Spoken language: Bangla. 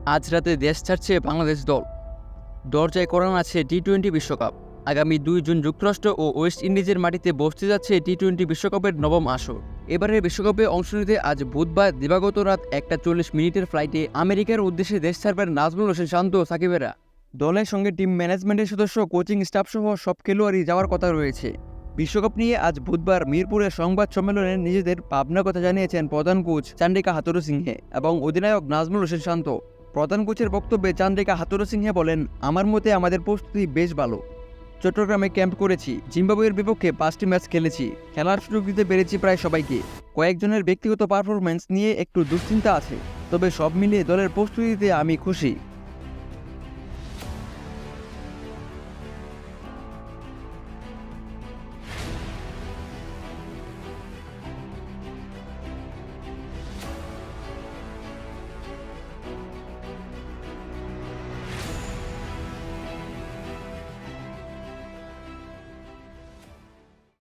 আজ রাতে দেশ ছাড়ছে বাংলাদেশ দল। দরজায় করানো আছে টি-20 বিশ্বকাপ। আগামী 2 জুন যুক্তরাষ্ট্র ও ওয়েস্ট ইন্ডিজের মাটিতে বসতে যাচ্ছে টি-20 বিশ্বকাপের নবম আসর। এবারের বিশ্বকাপে অংশ নিতে আজ বুধবার দিবাগত রাত 1:40 ফ্লাইটে আমেরিকার উদ্দেশ্যে দেশ ছাড়বেন নাজমুল হোসেন শান্ত সাকিবেরা। দলের সঙ্গে টিম ম্যানেজমেন্টের সদস্য, কোচিং স্টাফসহ সব খেলোয়াড়ই যাওয়ার কথা রয়েছে। বিশ্বকাপ নিয়ে আজ বুধবার মিরপুরের সংবাদ সম্মেলনে নিজেদের ভাবনার কথা জানিয়েছেন প্রধান কোচ চান্ডিকা হাথুরুসিংহে এবং অধিনায়ক নাজমুল হোসেন শান্ত। প্রধান কোচের বক্তব্যে চান্ডিকা হাথুরুসিংহে বলেন, আমার মতে আমাদের প্রস্তুতি বেশ ভালো। চট্টগ্রামে ক্যাম্প করেছি, জিম্বাবুয়ের বিপক্ষে 5টি ম্যাচ খেলেছি, খেলার সুযোগ দিতে পেরেছি প্রায় সবাইকে। কয়েকজনের ব্যক্তিগত পারফরম্যান্স নিয়ে একটু দুশ্চিন্তা আছে, তবে সব মিলিয়ে দলের প্রস্তুতিতে আমি খুশি।